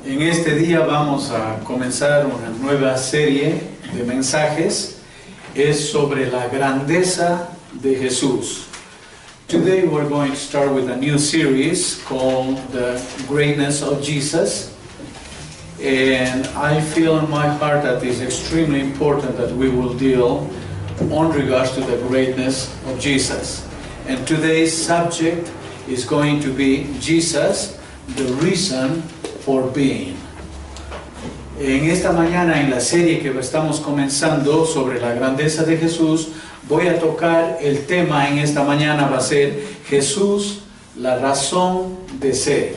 En este día vamos a comenzar una nueva serie de mensajes. Es sobre la grandeza de Jesús. Today we're going to start with a new series called The Greatness of Jesus. And I feel in my heart that it's extremely important that we will deal on regards to the greatness of Jesus. And today's subject is going to be Jesus, the reason for being. En esta mañana, en la serie que estamos comenzando sobre la grandeza de Jesús, voy a tocar el tema en esta mañana, va a ser Jesús, la razón de ser.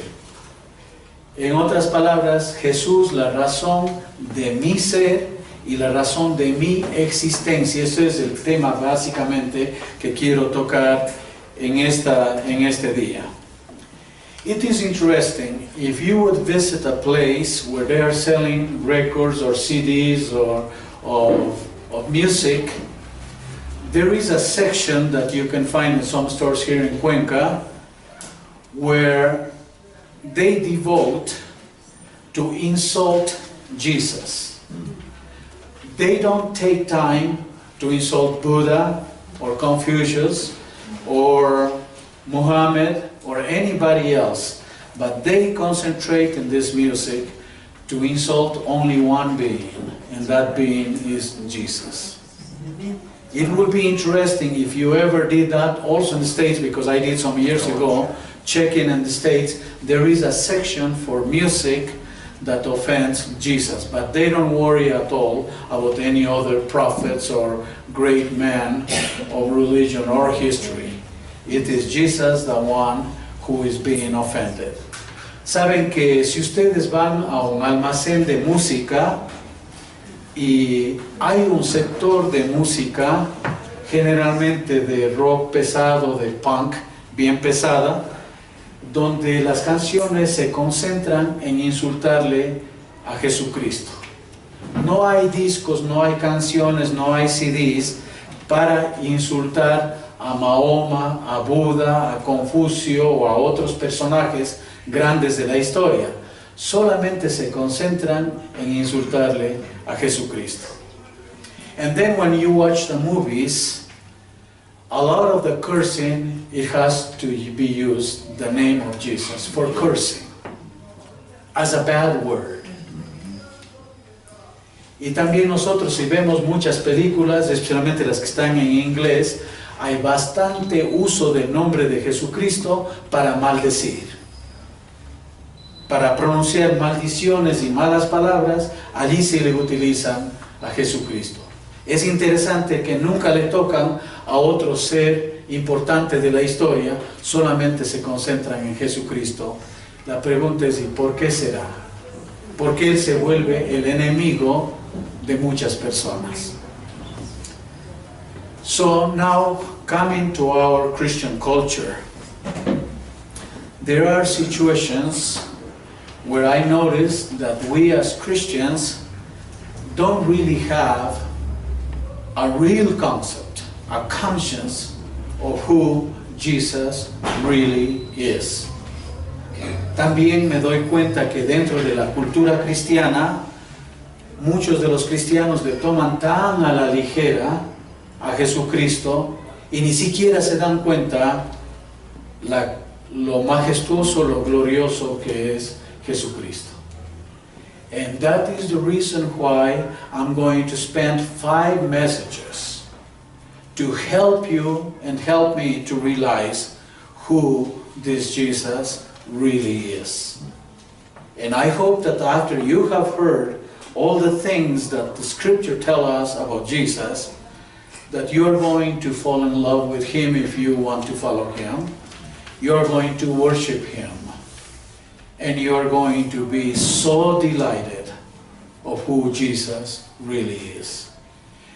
En otras palabras, Jesús, la razón de mi ser y la razón de mi existencia. Ese es el tema básicamente que quiero tocar en este día. It is interesting, if you would visit a place where they are selling records or CDs or of music, there is a section that you can find in some stores here in Cuenca where they devote to insult Jesus. They don't take time to insult Buddha or Confucius or Muhammad or anybody else, but they concentrate in this music to insult only one being, and that being is Jesus. It would be interesting if you ever did that also in the States, because I did some years ago, checking in the States, there is a section for music that offends Jesus, but they don't worry at all about any other prophets or great men of religion or history. It is Jesus, the one who is being offended. Saben que si ustedes van a un almacén de música y hay un sector de música, generalmente de rock pesado, de punk bien pesada, donde las canciones se concentran en insultarle a Jesucristo. No hay discos, no hay canciones, no hay CDs para insultar a Mahoma, a Buda, a Confucio o a otros personajes grandes de la historia. Solamente se concentran en insultarle a Jesucristo. And then when you watch the movies, a lot of the cursing, it has to be used, the name of Jesus, for cursing, as a bad word. Y también nosotros, si vemos muchas películas, especialmente las que están en inglés, hay bastante uso del nombre de Jesucristo para maldecir. Para pronunciar maldiciones y malas palabras, allí se le utilizan a Jesucristo. Es interesante que nunca le tocan a otro ser importante de la historia, solamente se concentran en Jesucristo. La pregunta es, ¿y por qué será? Porque Él se vuelve el enemigo de muchas personas. So now, coming to our Christian culture, there are situations where I notice that we as Christians don't really have a real concept, a conscience of who Jesus really is. También me doy cuenta que dentro de la cultura cristiana, muchos de los cristianos le toman tan a la ligera a Jesucristo y ni siquiera se dan cuenta lo majestuoso, lo glorioso que es Jesucristo. And that is the reason why I'm going to spend 5 messages to help you and help me to realize who this Jesus really is. And I hope that after you have heard all the things that the Scripture tell us about Jesus, that you are going to fall in love with Him if you want to follow Him. You are going to worship Him. And you are going to be so delighted of who Jesus really is.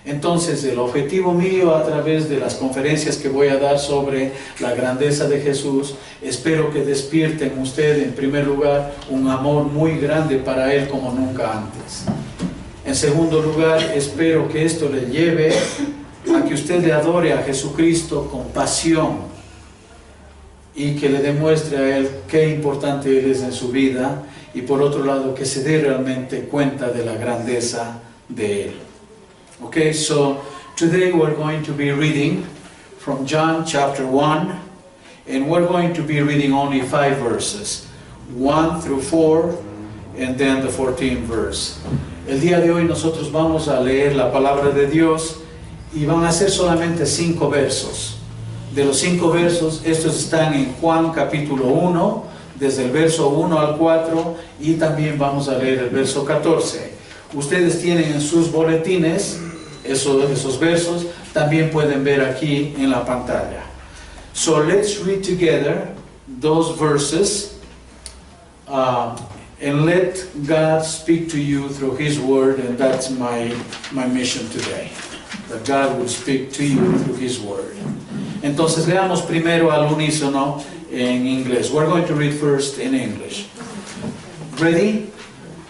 Entonces, el objetivo mío a través de las conferencias que voy a dar sobre la grandeza de Jesús, espero que despierte en usted, en primer lugar, un amor muy grande para Él como nunca antes. En segundo lugar, espero que esto le lleve a que usted le adore a Jesucristo con pasión, y que le demuestre a él qué importante él es en su vida, y por otro lado que se dé realmente cuenta de la grandeza de él. Okay, so today we're going to be reading from John chapter 1, and we're going to be reading only 5 verses, 1 through 4, and then the 14th verse. El día de hoy nosotros vamos a leer la palabra de Dios y van a ser solamente 5 versos. De los 5 versos, estos están en Juan capítulo 1, desde el verso 1 al 4, y también vamos a leer el verso 14. Ustedes tienen en sus boletines esos versos, también pueden ver aquí en la pantalla. So let's read together those verses. And let God speak to you through His Word, and that's my mission today. That God will speak to you through His Word. Entonces leamos primero al unísono en inglés. We're going to read first in English. Ready?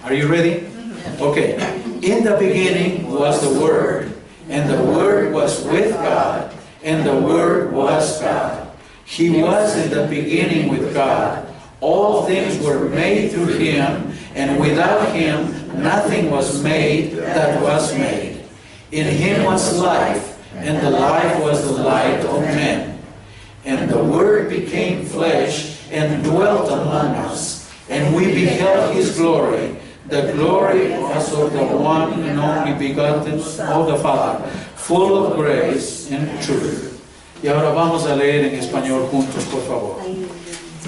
Are you ready? Okay. In the beginning was the Word, and the Word was with God, and the Word was God. He was in the beginning with God. All things were made through Him, and without Him nothing was made that was made. In Him was life, and the life was the light of men. And the Word became flesh and dwelt among us, and we beheld His glory, the glory as of the one and only begotten of the Father, full of grace and truth. Y ahora vamos a leer en español juntos, por favor.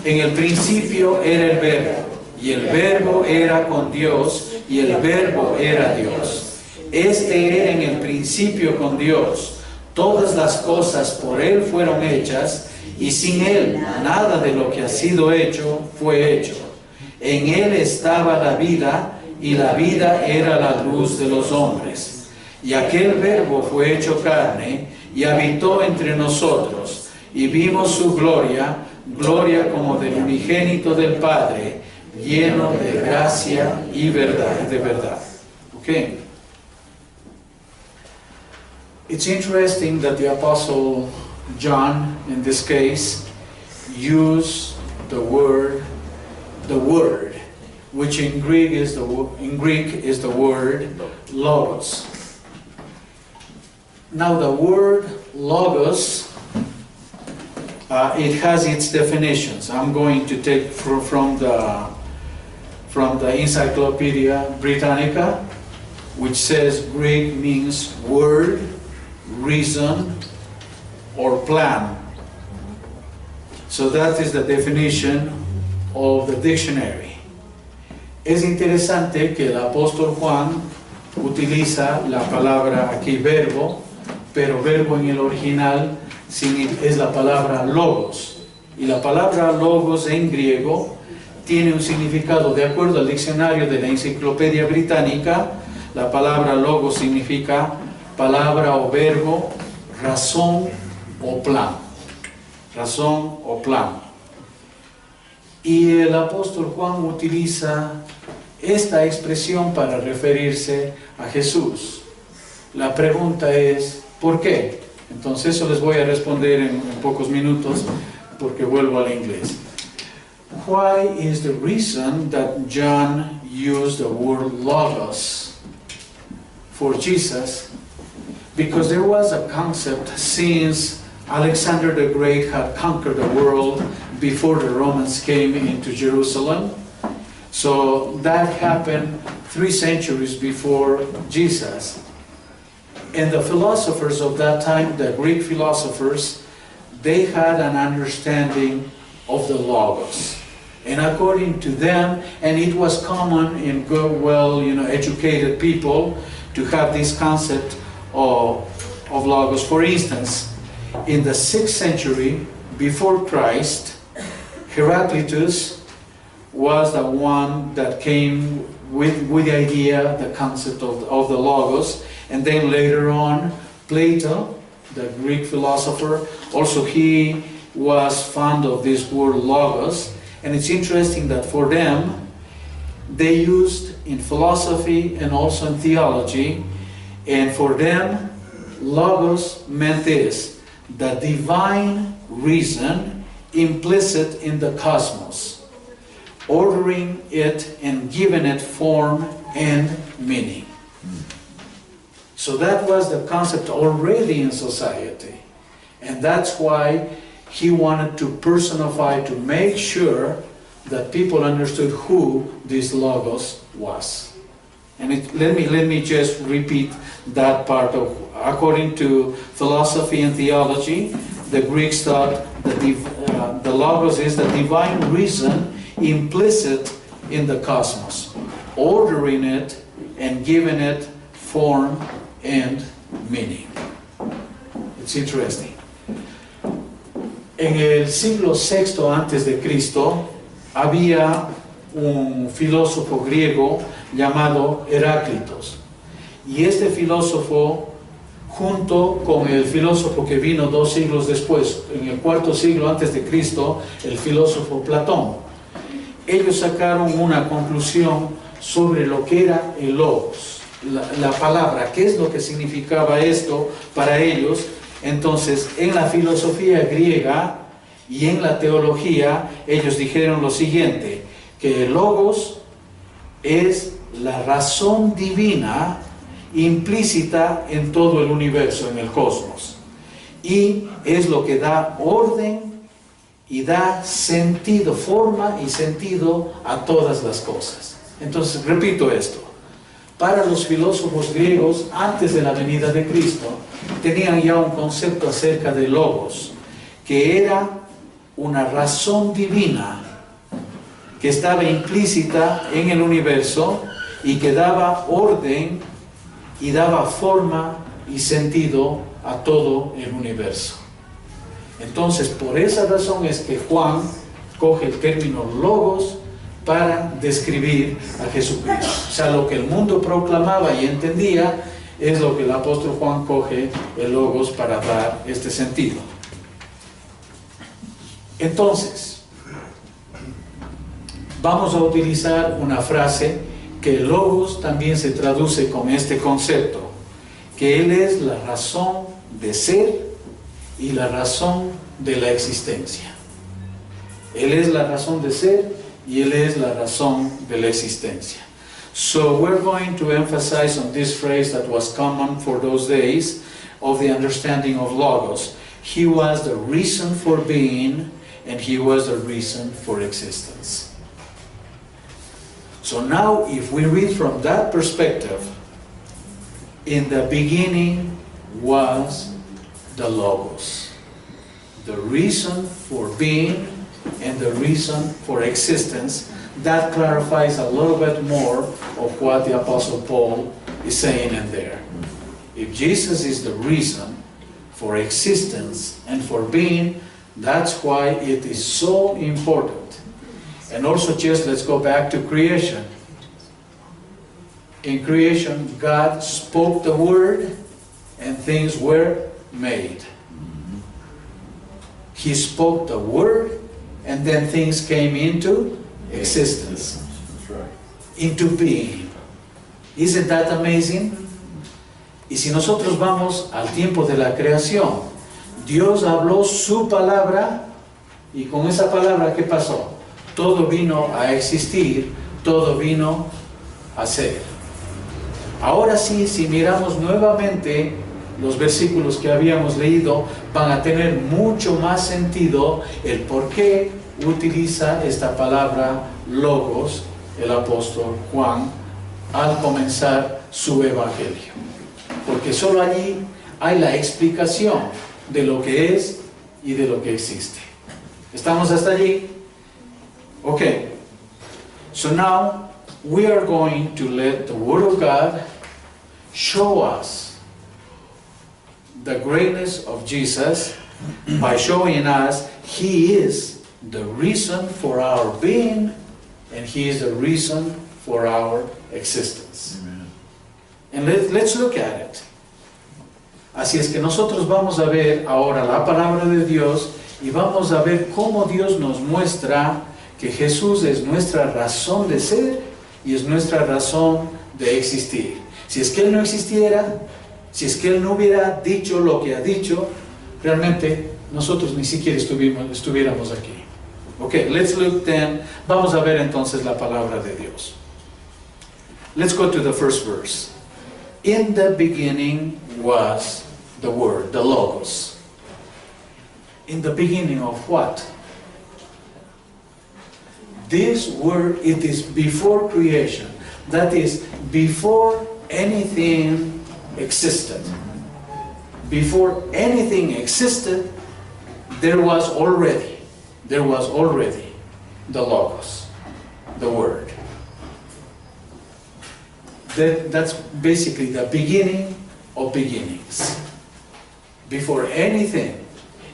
En el principio era el Verbo, y el Verbo era con Dios, y el Verbo era Dios. Este era en el principio con Dios. Todas las cosas por Él fueron hechas, y sin Él nada de lo que ha sido hecho fue hecho. En Él estaba la vida, y la vida era la luz de los hombres. Y aquel Verbo fue hecho carne, y habitó entre nosotros, y vimos su gloria, gloria como del unigénito del Padre, lleno de gracia y verdad, de verdad. Okay. It's interesting that the Apostle John, in this case, used the word, which in Greek is the word logos. Now the word logos, it has its definitions. I'm going to take from the Encyclopedia Britannica, which says Greek means word, reason, or plan. So that is the definition of the dictionary. Es interesante que el apóstol Juan utiliza la palabra aquí verbo, pero verbo en el original es la palabra logos, y la palabra logos en griego tiene un significado, de acuerdo al diccionario de la Enciclopedia Británica. La palabra logos significa palabra o verbo, razón o plan. Razón o plan. Y el apóstol Juan utiliza esta expresión para referirse a Jesús. La pregunta es, ¿por qué? Entonces eso les voy a responder en pocos minutos, porque vuelvo al inglés. Why is the reason that John used the word logos for Jesus? Because there was a concept since Alexander the Great had conquered the world before the Romans came into Jerusalem. So that happened 3 centuries before Jesus. And the philosophers of that time, the Greek philosophers, they had an understanding of the logos. And according to them, and it was common in good, educated people to have this concept of logos. For instance, in the 6th century before Christ, Heraclitus was the one that came with the idea, the concept of the logos. And then later on, Plato, the Greek philosopher, also he was fond of this word logos. And it's interesting that for them, they used in philosophy and also in theology, and for them, logos meant this: the divine reason implicit in the cosmos, ordering it and giving it form and meaning. So that was the concept already in society. And that's why he wanted to personify, to make sure that people understood who this Logos was. And let me just repeat that part of, according to philosophy and theology, the Greeks thought that the Logos is the divine reason implicit in the cosmos, ordering it and giving it form and meaning. It's interesting. En el siglo VI antes de Cristo había un filósofo griego llamado Heráclitos, y este filósofo, junto con el filósofo que vino 2 siglos después, en el IV siglo antes de Cristo, el filósofo Platón, ellos sacaron una conclusión sobre lo que era el logos, la palabra, qué es lo que significaba esto para ellos. Entonces, en la filosofía griega y en la teología, ellos dijeron lo siguiente, que el logos es la razón divina implícita en todo el universo, en el cosmos, y es lo que da orden y da sentido, forma y sentido a todas las cosas. Entonces, repito esto, para los filósofos griegos, antes de la venida de Cristo, tenían ya un concepto acerca de logos, que era una razón divina que estaba implícita en el universo y que daba orden y daba forma y sentido a todo el universo. Entonces, por esa razón es que Juan coge el término logos para describir a Jesucristo. O sea, lo que el mundo proclamaba y entendía es lo que el apóstol Juan coge el logos para dar este sentido. Entonces, vamos a utilizar una frase que el logos también se traduce con este concepto, que Él es la razón de ser y la razón de la existencia. Él es la razón de ser y Él es la razón de la existencia. So we're going to emphasize on this phrase that was common for those days of the understanding of Logos. He was the reason for being and He was the reason for existence. So now if we read from that perspective, in the beginning was the Logos, the reason for being and the reason for existence. That clarifies a little bit more of what the Apostle Paul is saying in there. If Jesus is the reason for existence and for being, that's why it is so important. And also, just let's go back to creation. In creation, God spoke the word and things were made. He spoke the word and then things came into existence, into being. Isn't that amazing? Y si nosotros vamos al tiempo de la creación, Dios habló su palabra y con esa palabra, ¿qué pasó? Todo vino a existir, todo vino a ser. Ahora sí, si miramos nuevamente los versículos que habíamos leído, van a tener mucho más sentido el por qué utiliza esta palabra logos el apóstol Juan al comenzar su evangelio, porque solo allí hay la explicación de lo que es y de lo que existe. ¿Estamos hasta allí? Okay, so now we are going to let the Word of God show us the greatness of Jesus by showing us He is the reason for our being and He is the reason for our existence. Amen. And let's look at it. Así es que nosotros vamos a ver ahora la palabra de Dios y vamos a ver cómo Dios nos muestra que Jesús es nuestra razón de ser y es nuestra razón de existir. Si es que Él no existiera, si es que Él no hubiera dicho lo que ha dicho, realmente nosotros ni siquiera estuviéramos aquí. Okay, let's look then. Vamos a ver entonces la palabra de Dios. Let's go to the first verse. In the beginning was the Word, the Logos. In the beginning of what? This word, it is before creation. That is, before anything existed. Before anything existed, there was already the Logos, the Word. That's basically the beginning of beginnings. Before anything.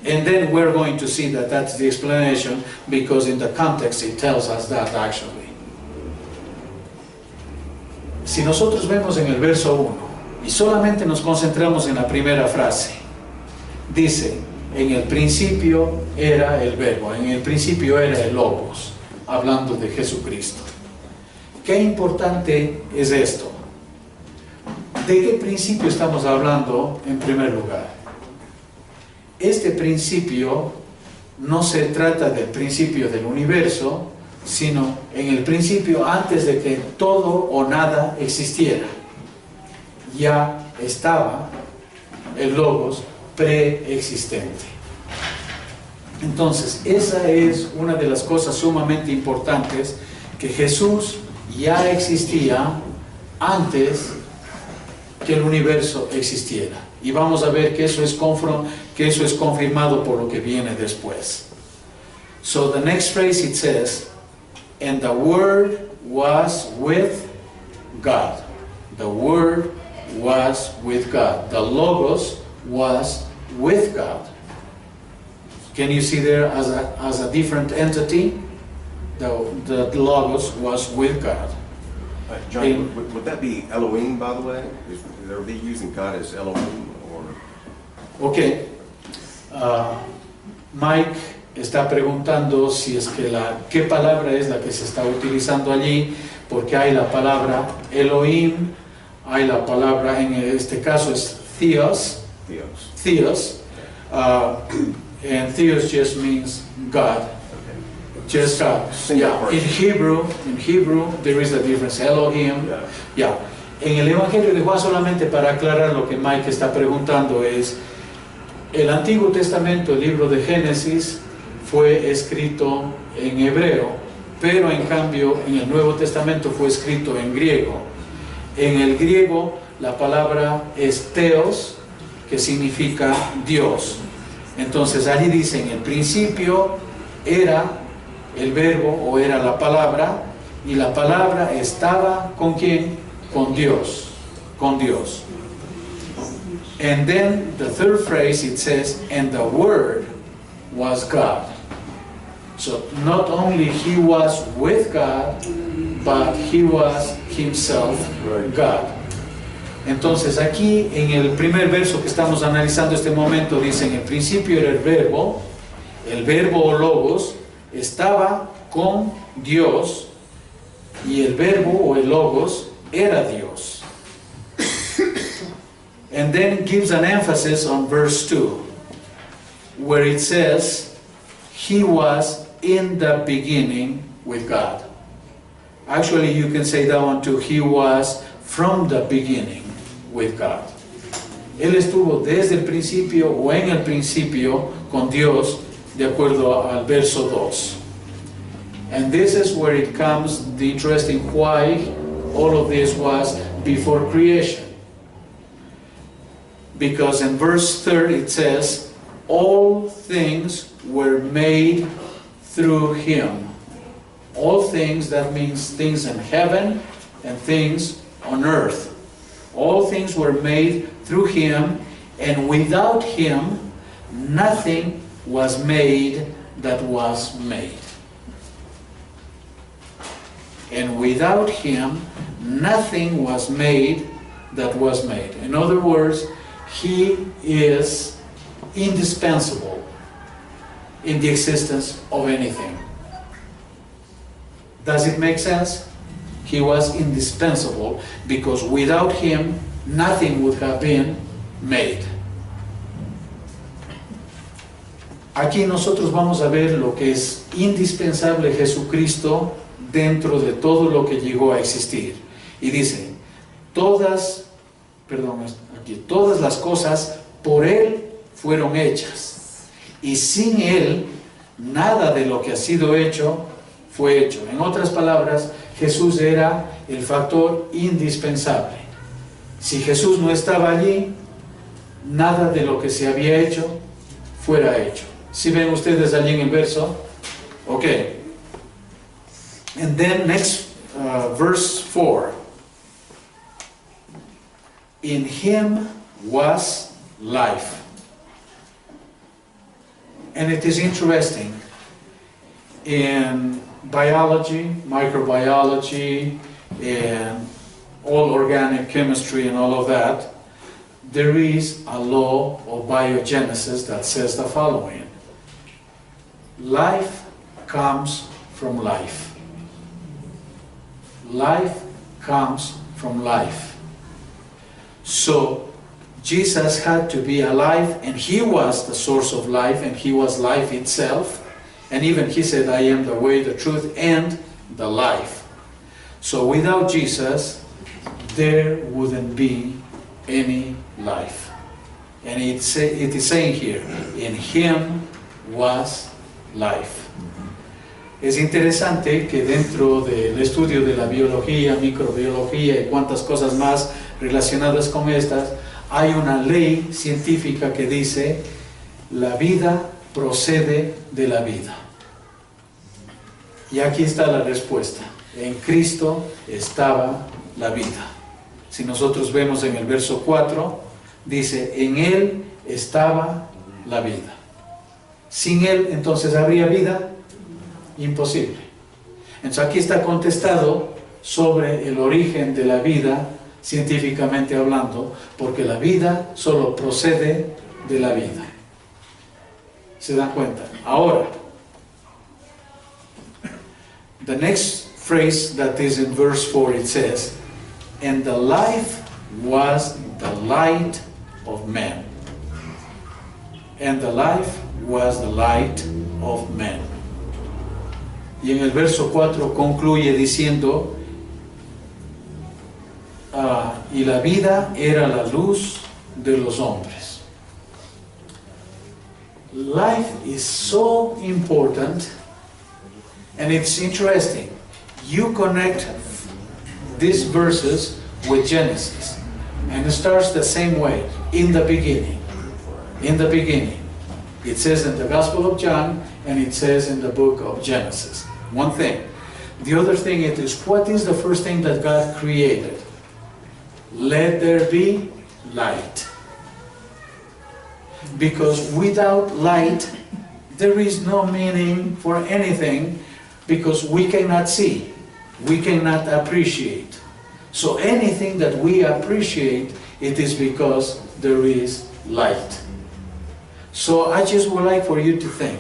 And then we're going to see that that's the explanation, because in the context it tells us that actually. Si nosotros vemos en el verso 1 y solamente nos concentramos en la primera frase, dice, en el principio era el verbo, en el principio era el Logos, hablando de Jesucristo. ¿Qué importante es esto? ¿De qué principio estamos hablando en primer lugar? Este principio no se trata del principio del universo, sino en el principio antes de que todo o nada existiera. Ya estaba el Logos preexistente. Entonces, esa es una de las cosas sumamente importantes, que Jesús ya existía antes que el universo existiera. Y vamos a ver que eso es confirmado por lo que viene después. So the next phrase it says, and the Word was with God. The Word was with God. The Logos was with God. Can you see there as a different entity? The Logos was with God. John, would that be Elohim, by the way? Are they using God as Elohim? Ok. Mike está preguntando si es que qué palabra es la que se está utilizando allí, porque hay la palabra Elohim, hay la palabra, en este caso es Theos. And Theos just means God. Just God. Yeah. In Hebrew, there is a difference. Elohim. Yeah. En el Evangelio de Juan, solamente para aclarar lo que Mike está preguntando, es el Antiguo Testamento, el libro de Génesis, fue escrito en hebreo, pero en cambio en el Nuevo Testamento fue escrito en griego. En el griego la palabra es Theos, que significa Dios. Entonces allí dice, en el principio era el verbo o era la palabra, y la palabra estaba ¿con quién? Con Dios. Con Dios. And then the third phrase it says, and the Word was God. So not only He was with God, but He was Himself God. Entonces aquí en el primer verso que estamos analizando este momento dice, en el principio era el verbo o Logos, estaba con Dios, y el verbo o el Logos era Dios. And then gives an emphasis on verse 2, where it says, He was in the beginning with God. Actually, you can say that one too, He was from the beginning with God. Él estuvo desde el principio o en el principio con Dios, de acuerdo al verso 2. And this is where it comes the interesting why all of this was before creation. Because in verse 3 it says, all things were made through Him. All things, that means things in heaven and things on earth. All things were made through Him, and without Him nothing was made that was made. And without Him nothing was made that was made. In other words, He is indispensable in the existence of anything. Does it make sense? He was indispensable because without Him nothing would have been made. aquí nosotros vamos a ver lo que es indispensable Jesucristo dentro de todo lo que llegó a existir. Y dice, todas las cosas por Él fueron hechas, y sin Él nada de lo que ha sido hecho fue hecho. En otras palabras, Jesús era el factor indispensable. Si Jesús no estaba allí, nada de lo que se había hecho fuera hecho. ¿Sí ven ustedes allí en el verso? Ok. And then next verse 4. In Him was life. And it is interesting. In biology, microbiology, and all organic chemistry and all of that, there is a law of biogenesis that says the following. Life comes from life. Life comes from life. So Jesus had to be alive, and He was the source of life, and He was life itself. And even He said, I am the way, the truth, and the life. So without Jesus, there wouldn't be any life. And it is saying here, in Him was life. Es interesante que dentro del estudio de la biología, microbiología y cuantas cosas más relacionadas con estas, hay una ley científica que dice, la vida procede de la vida. Y aquí está la respuesta. En Cristo estaba la vida. Si nosotros vemos en el verso 4, dice, en Él estaba la vida. Sin Él, entonces, ¿habría vida? Imposible. Entonces aquí está contestado sobre el origen de la vida, científicamente hablando, porque la vida solo procede de la vida. ¿Se dan cuenta? Ahora, the next phrase that is in verse 4, it says, and the life was the light of men. And the life was the light of men. Y en el verso 4 concluye diciendo, y la vida era la luz de los hombres. Life is so important, and it's interesting. You connect these verses with Genesis, and it starts the same way, in the beginning. In the beginning. It says in the Gospel of John, and it says in the book of Genesis. One thing. The other thing it is, what is the first thing that God created? Let there be light. Because without light, there is no meaning for anything, because we cannot see, we cannot appreciate. So anything that we appreciate, it is because there is light. So I just would like for you to think,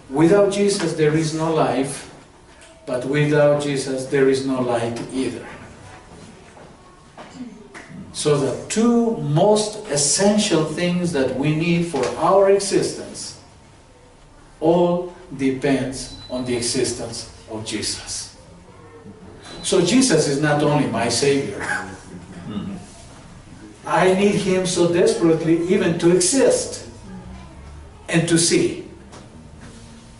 without Jesus there is no life, but without Jesus there is no light either. So the two most essential things that we need for our existence all depends on the existence of Jesus. So Jesus is not only my Savior. I need Him so desperately even to exist and to see.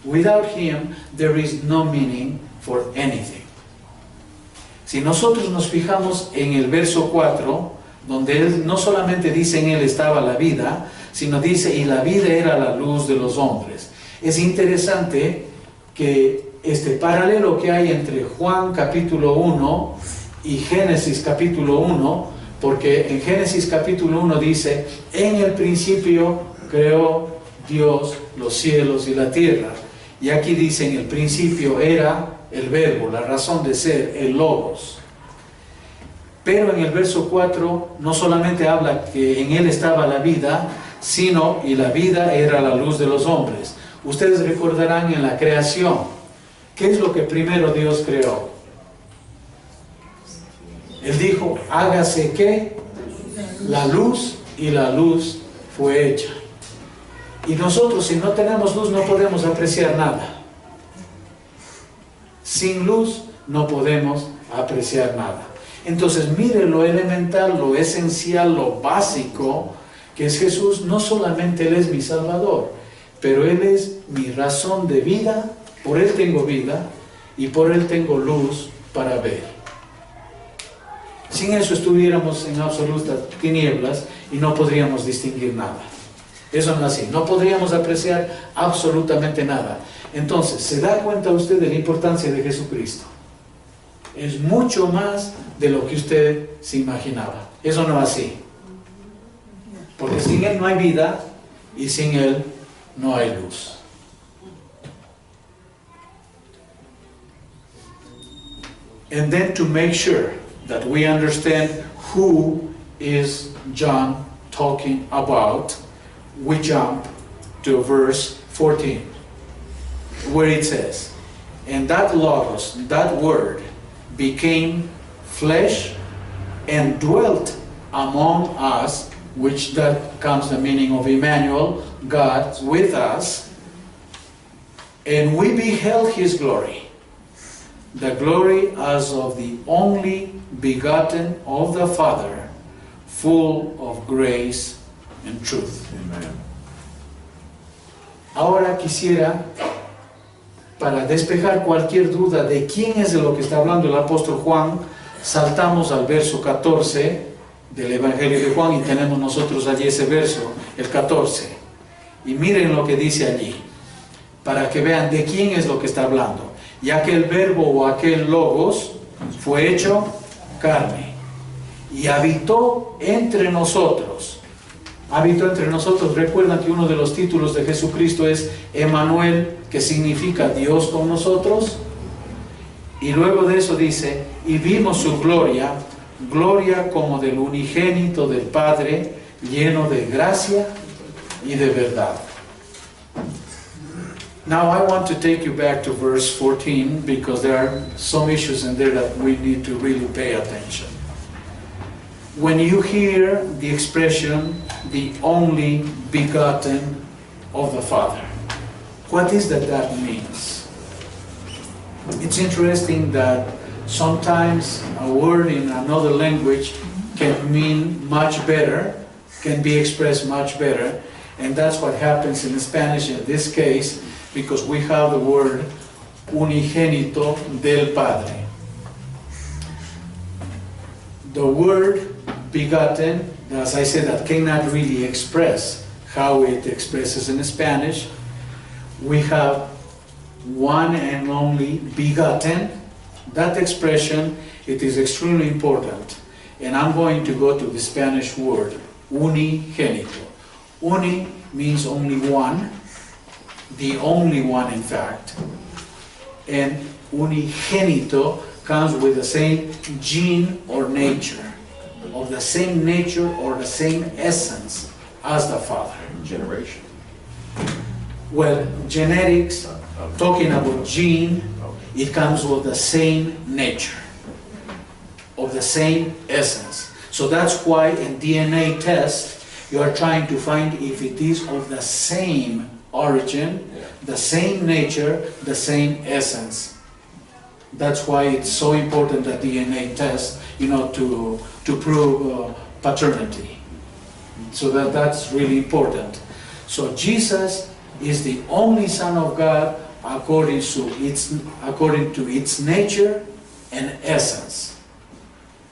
Without Him, there is no meaning for anything. Si nosotros nos fijamos en el verso 4, donde Él no solamente dice en Él estaba la vida, sino dice y la vida era la luz de los hombres. Es interesante que este paralelo que hay entre Juan capítulo 1 y Génesis capítulo 1, porque en Génesis capítulo 1 dice, en el principio creó Dios los cielos y la tierra. Y aquí dice, en el principio era el verbo, la razón de ser, el logos. Pero en el verso 4 no solamente habla que en Él estaba la vida, sino y la vida era la luz de los hombres. Ustedes recordarán en la creación, ¿qué es lo que primero Dios creó? Él dijo, hágase ¿qué? La luz, y la luz fue hecha. Y nosotros, si no tenemos luz, no podemos apreciar nada. Sin luz no podemos apreciar nada. Entonces, mire lo elemental, lo esencial, lo básico que es Jesús. No solamente Él es mi Salvador, pero Él es mi razón de vida. Por Él tengo vida y por Él tengo luz para ver. Sin eso estuviéramos en absolutas tinieblas y no podríamos distinguir nada. Eso no es así. No podríamos apreciar absolutamente nada. Entonces, ¿se da cuenta usted de la importancia de Jesucristo? Es mucho más de lo que usted se imaginaba. Eso no es así. Porque sin Él no hay vida y sin Él no hay luz. And then to make sure that we understand who is John talking about, we jump to verse 14, where it says, and that Logos, that word, became flesh and dwelt among us, which that comes the meaning of Emmanuel, God with us, and we beheld His glory, the glory as of the only begotten of the Father, full of grace and truth. Amen. Ahora quisiera, para despejar cualquier duda de quién es de lo que está hablando el apóstol Juan, saltamos al verso 14 del Evangelio de Juan y tenemos nosotros allí ese verso, el 14. Y miren lo que dice allí, para que vean de quién es lo que está hablando. Y aquel verbo o aquel logos fue hecho carne y habitó entre nosotros. Habitó entre nosotros. Recuerdan que uno de los títulos de Jesucristo es Emmanuel, que significa Dios con nosotros. Y luego de eso dice, y vimos su gloria, gloria como del unigénito del Padre, lleno de gracia y de verdad. Now I want to take you back to verse 14 because there are some issues in there that we need to really pay attention. When you hear the expression, the only begotten of the Father, what is that means? It's interesting that sometimes a word in another language can mean much better, can be expressed much better, and that's what happens in Spanish in this case, because we have the word unigénito del Padre. The word begotten, as I said, that cannot really express how it expresses in Spanish. We have one and only begotten. That expression, it is extremely important. And I'm going to go to the Spanish word, unigénito. Uni means only one, the only one in fact. And unigénito comes with the same gene or nature, of the same nature or the same essence as the Father. Generation. Well, genetics, talking about gene, it comes with the same nature, of the same essence. So that's why in DNA test, you are trying to find if it is of the same origin, the same nature, the same essence. That's why it's so important, that DNA test, to prove paternity. So that's really important. So Jesus is the only Son of God according to its nature and essence.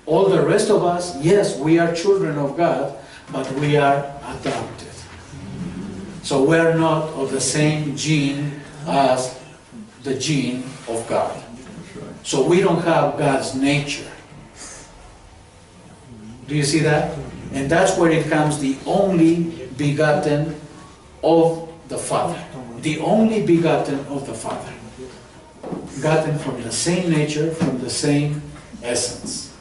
All the rest of us, yes, we are children of God, but we are adopted. So we are not of the same gene as the gene of God. So we don't have God's nature. Do you see that? And that's where it comes, the only begotten of the Father. The only begotten of the Father. Gotten from the same nature, from the same essence.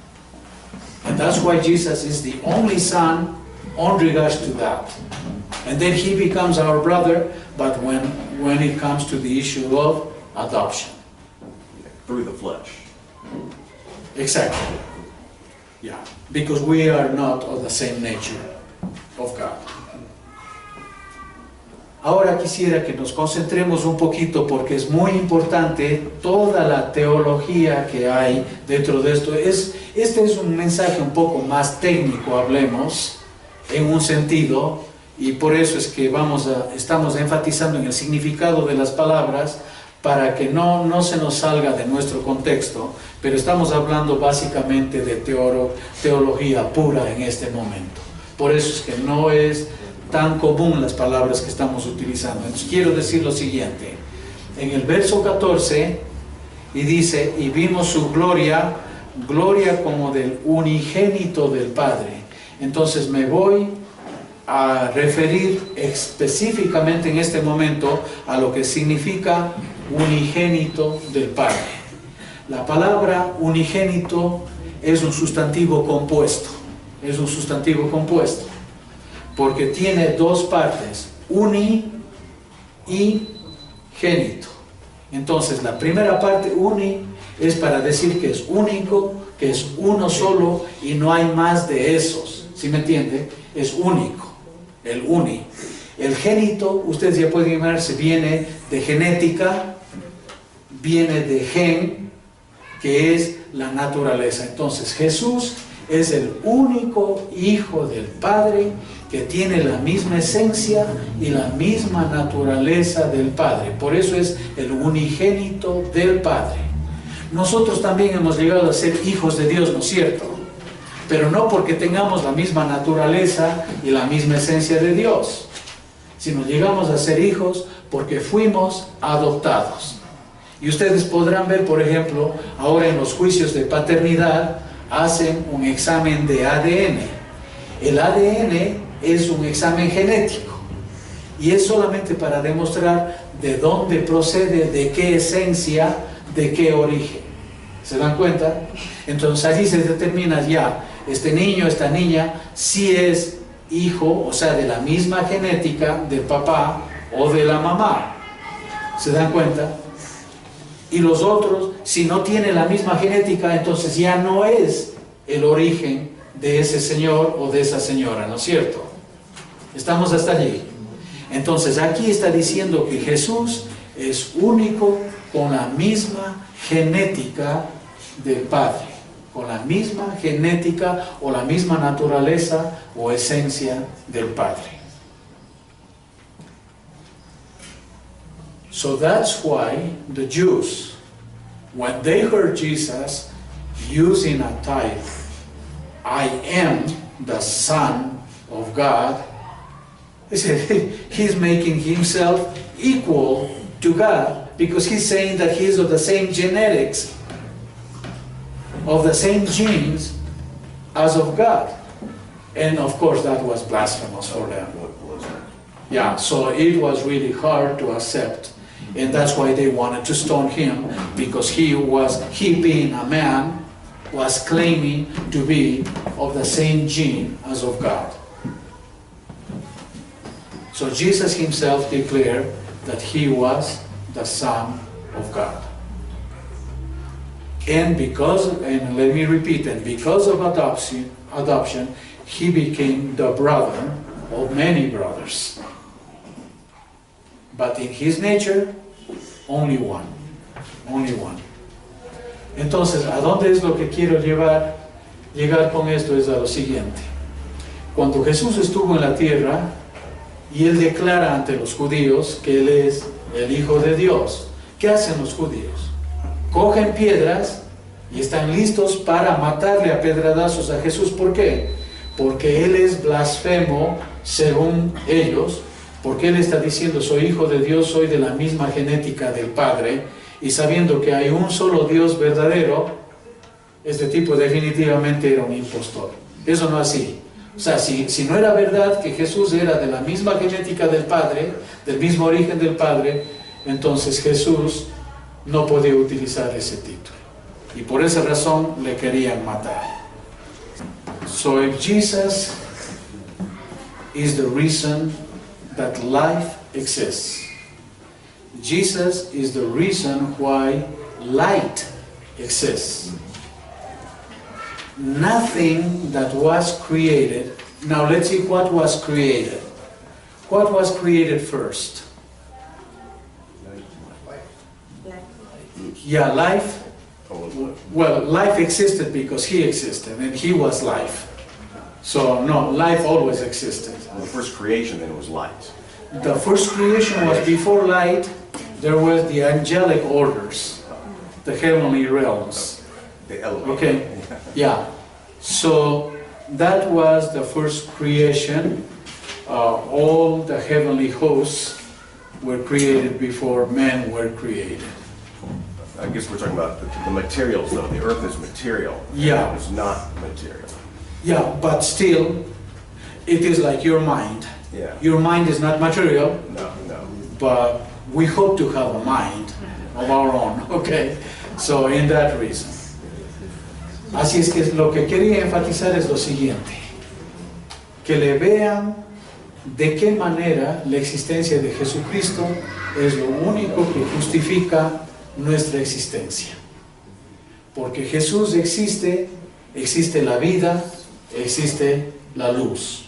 And that's why Jesus is the only Son on regards to that. And then He becomes our brother, but when it comes to the issue of adoption. Through the flesh. Exactly. Yeah, because we are not of the same nature of God. Ahora quisiera que nos concentremos un poquito porque es muy importante toda la teología que hay dentro de esto. Este es un mensaje un poco más técnico, hablemos, en un sentido, y por eso es que estamos enfatizando en el significado de las palabras para que no se nos salga de nuestro contexto, pero estamos hablando básicamente de teología pura en este momento. Por eso es que no es tan común las palabras que estamos utilizando. Entonces quiero decir lo siguiente, en el verso 14, y dice, y vimos su gloria como del unigénito del Padre. Entonces me voy a referir específicamente en este momento a lo que significa unigénito del Padre. La palabra unigénito es un sustantivo compuesto, porque tiene dos partes, uni y génito. Entonces la primera parte, uni, es para decir que es único, que es uno solo y no hay más de esos, ¿sí me entiende? Es único, el uni. El génito, ustedes ya pueden imaginarse, viene de genética, viene de gen, que es la naturaleza. Entonces Jesús es el único Hijo del Padre que tiene la misma esencia y la misma naturaleza del Padre. Por eso es el unigénito del Padre. Nosotros también hemos llegado a ser hijos de Dios, ¿no es cierto? Pero no porque tengamos la misma naturaleza y la misma esencia de Dios, sino llegamos a ser hijos porque fuimos adoptados. Y ustedes podrán ver, por ejemplo, ahora en los juicios de paternidad, hacen un examen de ADN. El ADN es un examen genético y es solamente para demostrar de dónde procede, de qué esencia, de qué origen. ¿Se dan cuenta? Entonces allí se determina ya, este niño, esta niña, si es hijo, o sea, de la misma genética del papá o de la mamá. ¿Se dan cuenta? Y los otros, si no tienen la misma genética, entonces ya no es el origen de ese señor o de esa señora, ¿no es cierto? Estamos hasta allí. Entonces aquí está diciendo que Jesús es único con la misma genética del Padre, con la misma genética o la misma naturaleza o esencia del Padre. So that's why the Jews, when they heard Jesus using a title, I am the Son of God, they said he's making himself equal to God because he's saying that he's of the same genetics, of the same genes as of God. And of course that was blasphemous for them. Yeah, so it was really hard to accept. And that's why they wanted to stone him, because he being a man, was claiming to be of the same gene as of God. So Jesus himself declared that he was the Son of God. And let me repeat that, because of adoption, he became the brother of many brothers. But in his nature, only one. Entonces, ¿a dónde es lo que quiero llegar con esto? Es a lo siguiente. Cuando Jesús estuvo en la tierra y él declara ante los judíos que él es el Hijo de Dios, ¿qué hacen los judíos? Cogen piedras y están listos para matarle a pedradazos a Jesús. ¿Por qué? Porque él es blasfemo según ellos, porque él está diciendo soy hijo de Dios, soy de la misma genética del Padre, y sabiendo que hay un solo Dios verdadero, este tipo definitivamente era un impostor. Eso no es así. O sea, si no era verdad que Jesús era de la misma genética del Padre, del mismo origen del Padre, entonces Jesús no podía utilizar ese título. Y por esa razón le querían matar. So if Jesus is the reason that life exists, Jesus is the reason why light exists. Nothing that was created. Now let's see what was created. What was created first? Yeah, life. Well, life existed because he existed, and he was life. So, no, life always existed. The first creation, then, was light. The first creation was before light. There was the angelic orders, the heavenly realms. The element. Okay, yeah. So that was the first creation. All the heavenly hosts were created before men were created. I guess we're talking about the materials, though. The earth is material. Yeah. It's not material. Yeah, but still, it is like your mind. Yeah. Your mind is not material, No, no. but we hope to have a mind of our own, okay? So, in that reason. Así es que lo que quería enfatizar es lo siguiente, que le vean de qué manera la existencia de Jesucristo es lo único que justifica nuestra existencia. Porque Jesús existe, existe la vida, existe la luz.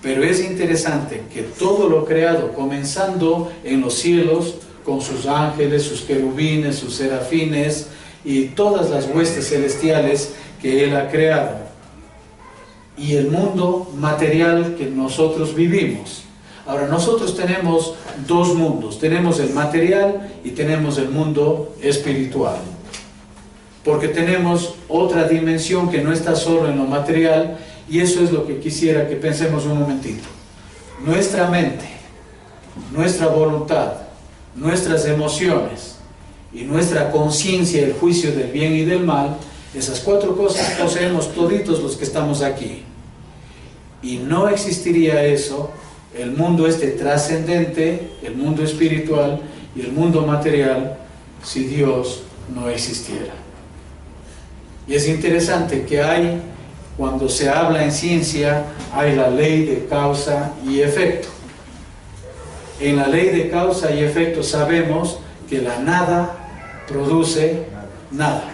Pero es interesante que todo lo creado, comenzando en los cielos, con sus ángeles, sus querubines, sus serafines y todas las huestes celestiales que Él ha creado, y el mundo material que nosotros vivimos. Ahora, nosotros tenemos dos mundos, tenemos el material y tenemos el mundo espiritual. Porque tenemos otra dimensión que no está solo en lo material, y eso es lo que quisiera que pensemos un momentito. Nuestra mente, nuestra voluntad, nuestras emociones y nuestra conciencia, el juicio del bien y del mal, esas cuatro cosas poseemos toditos los que estamos aquí. Y no existiría eso, el mundo trascendente, el mundo espiritual y el mundo material, si Dios no existiera. Y es interesante que cuando se habla en ciencia, hay la ley de causa y efecto. En la ley de causa y efecto sabemos que la nada produce nada.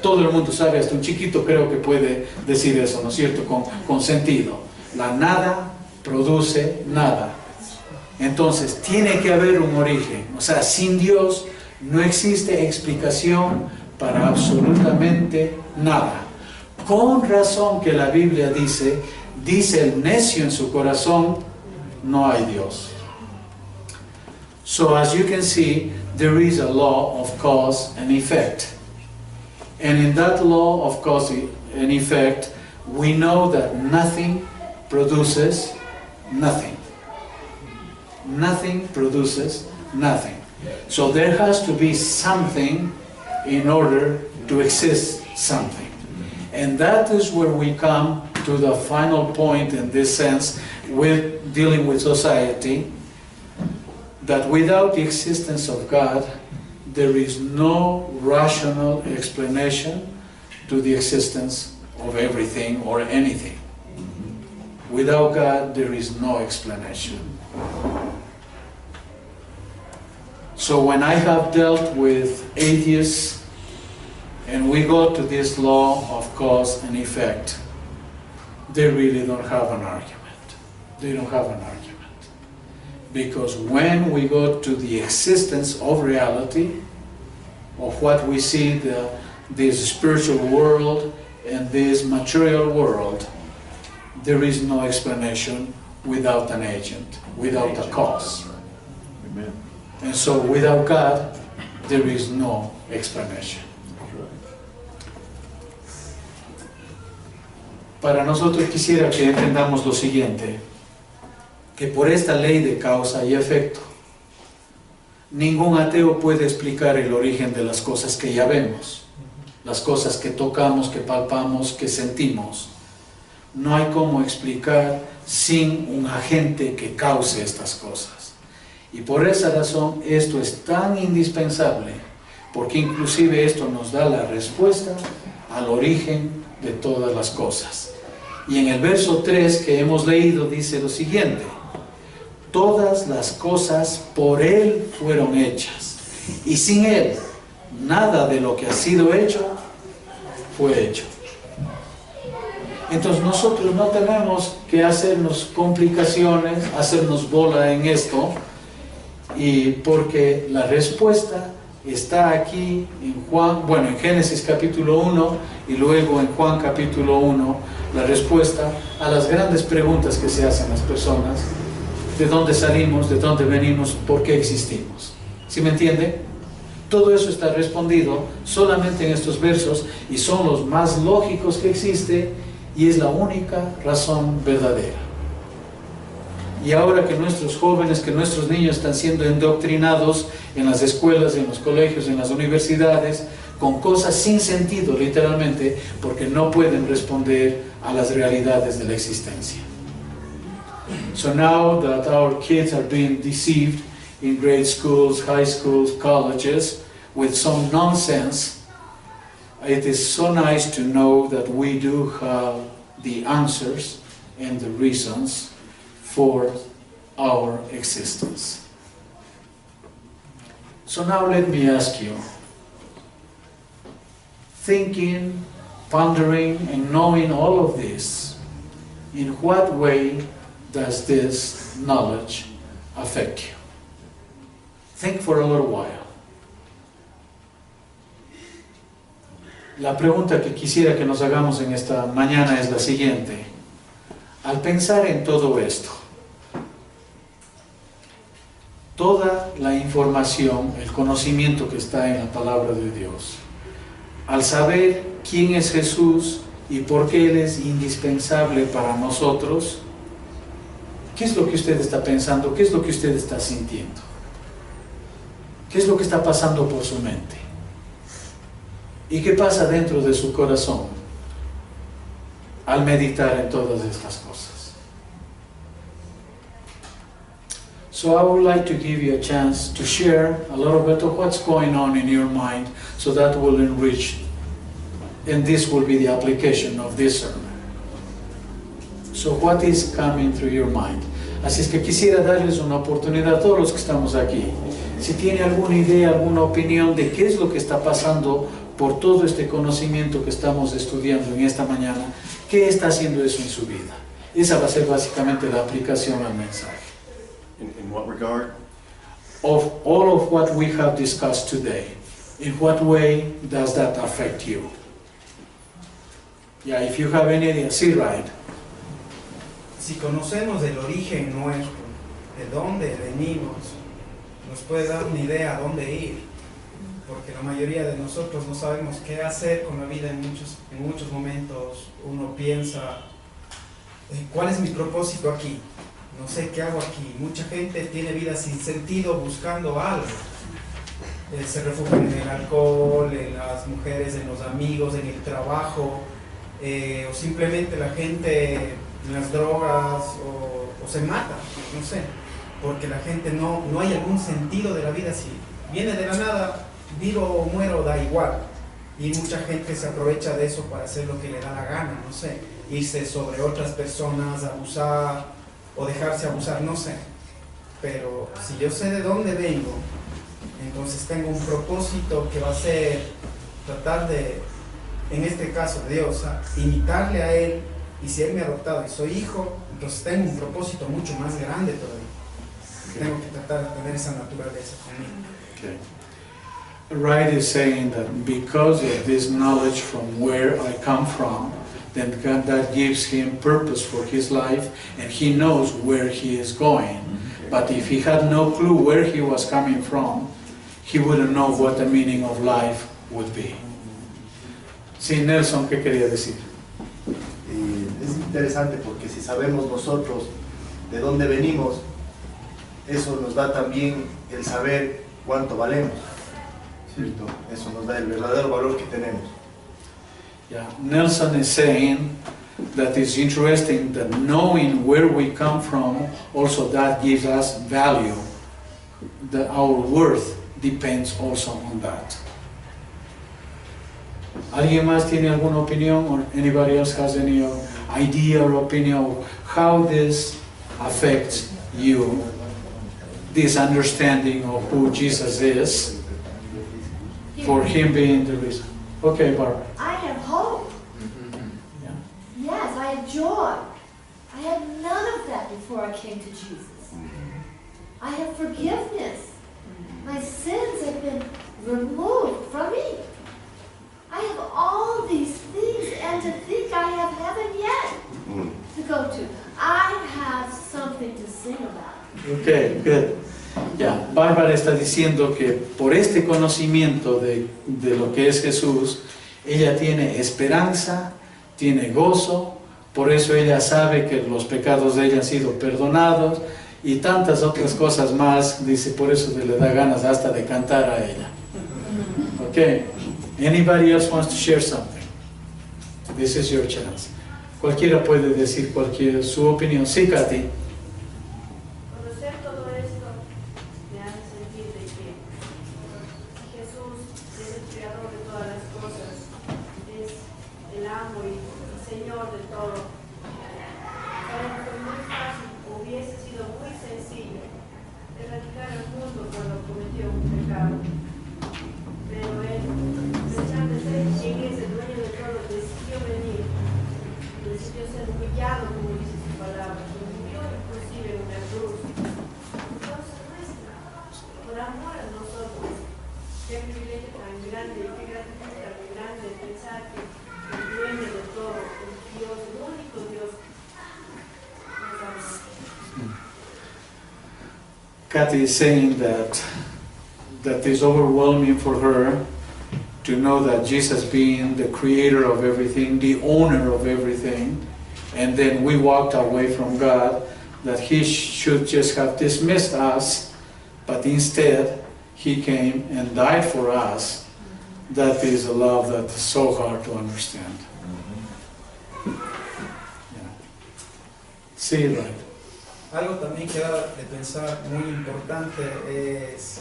Todo el mundo sabe, hasta un chiquito creo que puede decir eso, ¿no es cierto? Con sentido. La nada produce nada. Entonces, tiene que haber un origen. O sea, sin Dios no existe explicación para absolutamente nada. Con razón que la Biblia dice el necio en su corazón, no hay Dios. So as you can see, there is a law of cause and effect. And in that law of cause and effect, we know that nothing produces nothing. Nothing produces nothing. So there has to be something in order to exist something. And that is where we come to the final point in this sense with dealing with society, that without the existence of God, there is no rational explanation to the existence of everything or anything. Without God, there is no explanation. So when I have dealt with atheists, and we go to this law of cause and effect, they really don't have an argument. They don't have an argument. Because when we go to the existence of reality, of what we see, this spiritual world and this material world, there is no explanation without an agent, without a cause. Amen. And so without God, there is no explanation. Para nosotros quisiera que entendamos lo siguiente, que por esta ley de causa y efecto, ningún ateo puede explicar el origen de las cosas que ya vemos, las cosas que tocamos, que palpamos, que sentimos. No hay cómo explicar sin un agente que cause estas cosas. Y por esa razón esto es tan indispensable, porque inclusive esto nos da la respuesta al origen de todas las cosas. Y en el verso 3 que hemos leído dice lo siguiente: todas las cosas por Él fueron hechas, y sin Él nada de lo que ha sido hecho fue hecho. Entonces nosotros no tenemos que hacernos complicaciones, hacernos bola en esto, y porque la respuesta está aquí en Juan, bueno, en Génesis capítulo 1 y luego en Juan capítulo 1, la respuesta a las grandes preguntas que se hacen las personas: ¿de dónde salimos? ¿De dónde venimos? ¿Por qué existimos? ¿Sí me entiende? Todo eso está respondido solamente en estos versos y son los más lógicos que existe y es la única razón verdadera. Y ahora que nuestros jóvenes, que nuestros niños están siendo endoctrinados en las escuelas, en los colegios, en las universidades, con cosas sin sentido, literalmente, porque no pueden responder a las realidades de la existencia. So now that our kids are being deceived in grade schools, high schools, colleges, with some nonsense, it is so nice to know that we do have the answers and the reasons for our existence. So now let me ask you, thinking, pondering, and knowing all of this, in what way does this knowledge affect you? Think for a little while. La pregunta que quisiera que nos hagamos en esta mañana es la siguiente. Al pensar en todo esto, toda la información, el conocimiento que está en la palabra de Dios, al saber quién es Jesús y por qué Él es indispensable para nosotros, ¿qué es lo que usted está pensando? ¿Qué es lo que usted está sintiendo? ¿Qué es lo que está pasando por su mente? ¿Y qué pasa dentro de su corazón al meditar en todas estas cosas? So I would like to give you a chance to share a little bit of what's going on in your mind, so that will enrich, and this will be the application of this sermon. So what is coming through your mind? Así es que quisiera darles una oportunidad a todos los que estamos aquí. Si tiene alguna idea, alguna opinión de qué es lo que está pasando por todo este conocimiento que estamos estudiando en esta mañana, ¿qué está haciendo eso en su vida? Esa va a ser básicamente la aplicación al mensaje. In what regard? Of all of what we have discussed today, in what way does that affect you? Yeah, if you have any idea, see right. Si conocemos el origen nuestro, de dónde venimos, nos puede dar una idea a dónde ir, porque la mayoría de nosotros no sabemos qué hacer con la vida. En muchos momentos uno piensa, ¿cuál es mi propósito aquí? No sé qué hago aquí. Mucha gente tiene vida sin sentido buscando algo. Se refugian en el alcohol, en las mujeres, en los amigos, en el trabajo, o simplemente la gente en las drogas, o se mata, no sé, porque la gente no hay algún sentido de la vida. Si viene de la nada, vivo o muero, da igual, y mucha gente se aprovecha de eso para hacer lo que le da la gana, no sé, irse sobre otras personas, abusar o dejarse abusar, no sé. Pero si yo sé de dónde vengo, entonces tengo un propósito que va a ser tratar de, en este caso de Dios, imitarle a Él. Y si Él me ha adoptado y soy hijo, entonces tengo un propósito mucho más grande todavía. Tengo que tratar de tener esa naturaleza conmigo. Okay. Wright is saying that because of this knowledge from where I come from, then God, that gives him purpose for his life, and he knows where he is going. But if he had no clue where he was coming from, he wouldn't know what the meaning of life would be. Sí, Nelson, ¿qué quería decir? Es interesante porque si sabemos nosotros de dónde venimos, eso nos da también el saber cuánto valemos, ¿cierto? Eso nos da el verdadero valor que tenemos. Yeah, Nelson is saying that it's interesting that knowing where we come from, also that gives us value. That our worth depends also on that. ¿Alguien más tiene alguna opinión, or anybody else has any idea or opinion of how this affects you, this understanding of who Jesus is, for Him being the reason? Okay, Barbara. I have hope. Yeah. Yes, I I had joy. I had none of that before I came to Jesus. I have forgiveness. My sins have been removed from me. I have all these things, and to think I have heaven yet to go to. I have something to sing about. Okay, good. Ya, Bárbara está diciendo que por este conocimiento de lo que es Jesús, ella tiene esperanza, tiene gozo, por eso ella sabe que los pecados de ella han sido perdonados y tantas otras cosas más, dice, por eso le da ganas hasta de cantar a ella. Okay, anybody else wants to share something? This is your chance. Cualquiera puede decir su opinión. Sí, Katy. Conocer todo esto me hace sentir de que Jesús es el creador de todas las cosas, es el amo y Señor de todo. Sabemos que es muy fácil, hubiese sido muy sencillo erradicar al mundo cuando cometió un pecado. Pero Él, pensando en ser quien es el dueño de todo, decidió venir. Decidió ser humillado, como dice su palabra, que murió inclusive en una cruz. Entonces nuestra, por amor a nosotros, qué privilegio tan grande y qué gratitud tan grande pensar que el dueño de todo, el Dios, el único Dios, nos ama. Kathy is saying that is overwhelming for her to know that Jesus being the creator of everything, the owner of everything, and then we walked away from God, that He should just have dismissed us, but instead He came and died for us. That is a love that is so hard to understand. Yeah. Sí, right. Algo también que da de pensar muy importante es,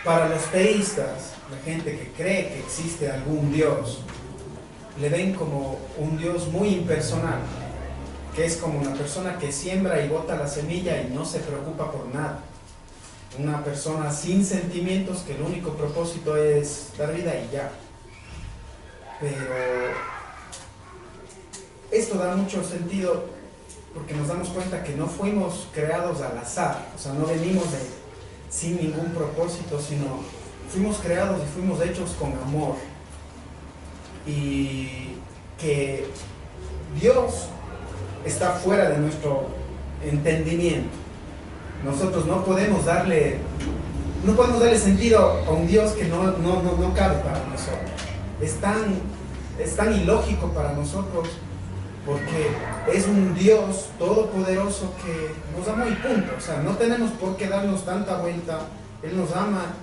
para los teístas, la gente que cree que existe algún Dios, le ven como un Dios muy impersonal, que es como una persona que siembra y bota la semilla y no se preocupa por nada. Una persona sin sentimientos que el único propósito es dar vida y ya. Pero esto da mucho sentido porque nos damos cuenta que no fuimos creados al azar, o sea, no venimos sin ningún propósito, sino fuimos creados y fuimos hechos con amor. Y que Dios está fuera de nuestro entendimiento. Nosotros no podemos darle sentido a un Dios que no cabe para nosotros. Es tan ilógico para nosotros porque es un Dios todopoderoso que nos ama y punto. O sea, no tenemos por qué darnos tanta vuelta. Él nos ama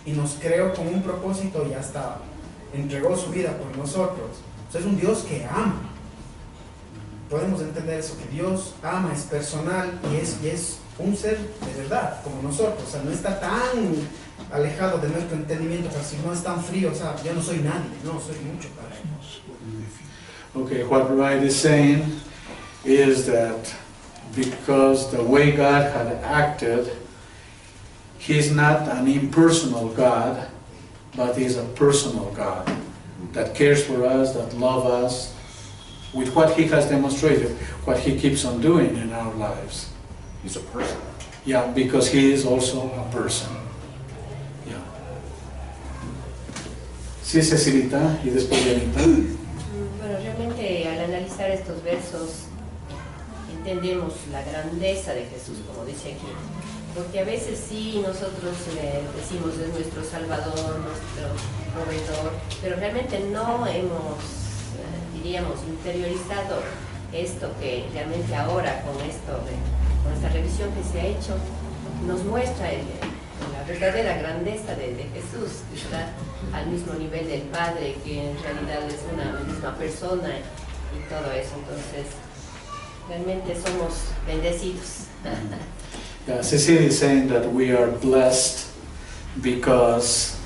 y nos creó con un propósito y hasta entregó su vida por nosotros. O sea, es un Dios que ama. Podemos entender eso, que Dios ama, es personal y es un ser de verdad, como nosotros. O sea, no está tan alejado de nuestro entendimiento, pero si no es tan frío, o sea, yo no soy nadie, no, soy mucho para Él. Okay, what Wright is saying is that because the way God had acted, He's not an impersonal God, but He's a personal God that cares for us, that loves us, with what He has demonstrated, what He keeps on doing in our lives. He's a person. Yeah, because He is also a person. Yeah. Sí, Cecilita, y después Janita. Bueno, realmente al analizar estos versos entendemos la grandeza de Jesús, como dice aquí. Porque a veces sí nosotros decimos es nuestro Salvador, nuestro proveedor, pero realmente no hemos, diríamos, interiorizado esto que realmente ahora con esta revisión que se ha hecho, nos muestra la verdadera grandeza de Jesús, que está al mismo nivel del Padre, que en realidad es una misma persona y todo eso. Entonces, realmente somos bendecidos. Yeah, Cecilia is saying that we are blessed because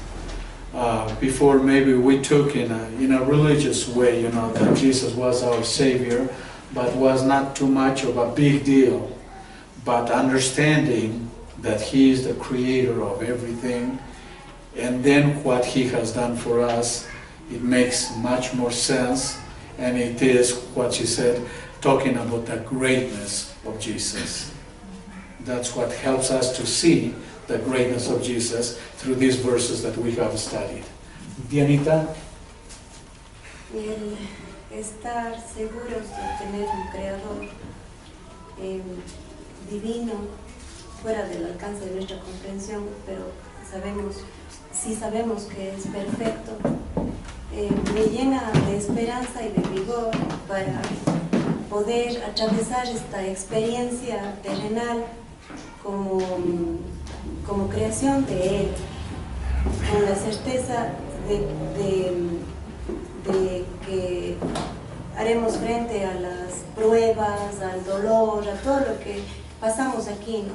before maybe we took in a religious way, you know, that Jesus was our Savior, but was not too much of a big deal. But understanding that He is the creator of everything, and then what He has done for us, it makes much more sense, and it is what she said, talking about the greatness of Jesus. That's what helps us to see the greatness of Jesus through these verses that we have studied. Dianita? El estar seguros de tener un creador divino fuera del alcance de nuestra comprensión, pero sí sabemos que es perfecto, me llena de esperanza y de vigor para poder atravesar esta experiencia terrenal como creación de Él, con la certeza de que haremos frente a las pruebas, al dolor, a todo lo que pasamos aquí, ¿no?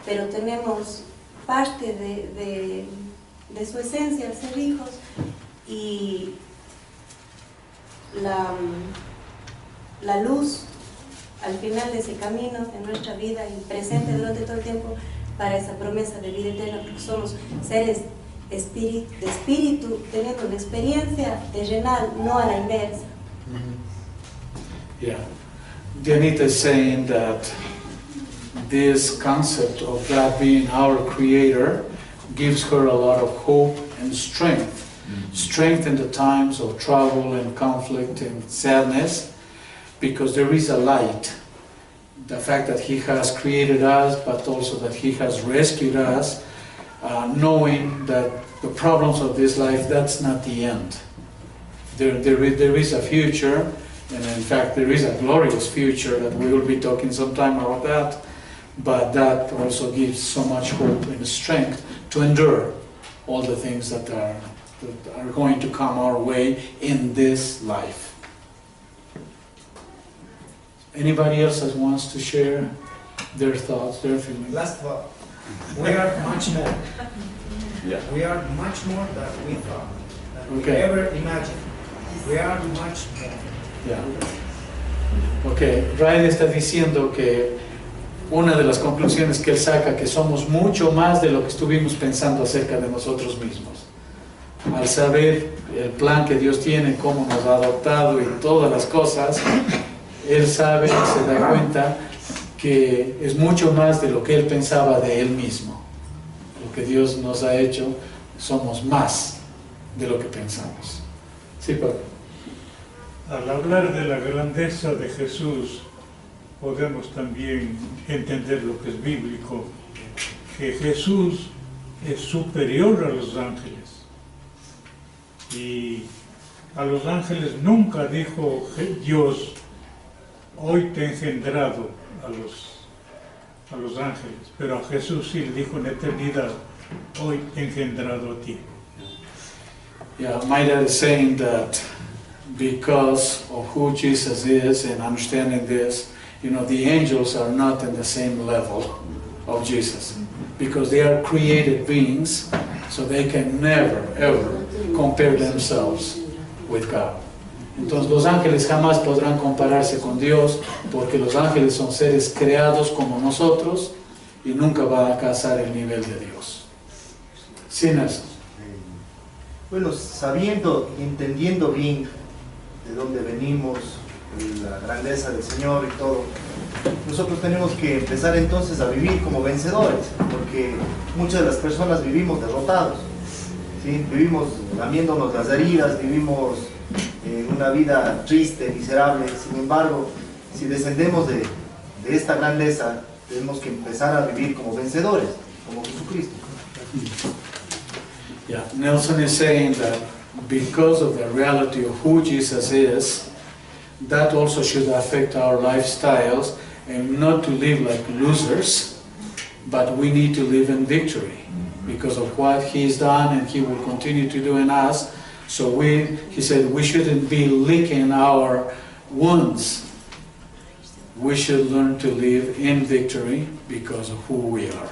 Pero tenemos parte de su esencia al ser hijos, y la luz al final de ese camino en nuestra vida y presente durante todo el tiempo para esa promesa de vida eterna, porque somos seres de espíritu teniendo una experiencia terrenal, no a la inversa. Yeah. Dianita is saying that this concept of God being our creator gives her a lot of hope and strength. Strength in the times of trouble and conflict and sadness, because there is a light. The fact that He has created us, but also that He has rescued us, knowing that the problems of this life, that's not the end. There is a future, and in fact there is a glorious future that we will be talking sometime about that, but that also gives so much hope and strength to endure all the things that are going to come our way in this life. Anybody else that wants to share their thoughts, their feelings? Last thought. We are much more. Yeah. We are much more than we thought, than Okay. we ever imagined. We are much more. Yeah. Ok, Ryan está diciendo que una de las conclusiones que él saca, que somos mucho más de lo que estuvimos pensando acerca de nosotros mismos. Al saber el plan que Dios tiene, cómo nos ha adoptado y todas las cosas, él sabe y se da cuenta que es mucho más de lo que él pensaba de él mismo. Lo que Dios nos ha hecho, somos más de lo que pensamos. Sí, Pablo. Al hablar de la grandeza de Jesús, podemos también entender lo que es bíblico, que Jesús es superior a los ángeles. Y a los ángeles nunca dijo Dios, hoy te he engendrado a los ángeles, pero a Jesús sí le dijo en eternidad, hoy te he engendrado a ti. Yeah, my dad is saying that because of who Jesus is and understanding this, you know, the angels are not in the same level of Jesus because they are created beings, so they can never, ever compare themselves with God. Entonces los ángeles jamás podrán compararse con Dios porque los ángeles son seres creados como nosotros y nunca van a alcanzar el nivel de Dios. Sin eso. Bueno, sabiendo y entendiendo bien de dónde venimos, la grandeza del Señor y todo, nosotros tenemos que empezar entonces a vivir como vencedores, porque muchas de las personas vivimos derrotados, ¿sí? Vivimos lamiéndonos las heridas, vivimos una vida triste, miserable. Sin embargo, si descendemos de esta grandeza, tenemos que empezar a vivir como vencedores, como Jesucristo. Yeah, Nelson is saying that because of the reality of who Jesus is, that also should affect our lifestyles, and not to live like losers, but we need to live in victory because of what He's done and He will continue to do in us. So he said, we shouldn't be licking our wounds. We should learn to live in victory because of who we are.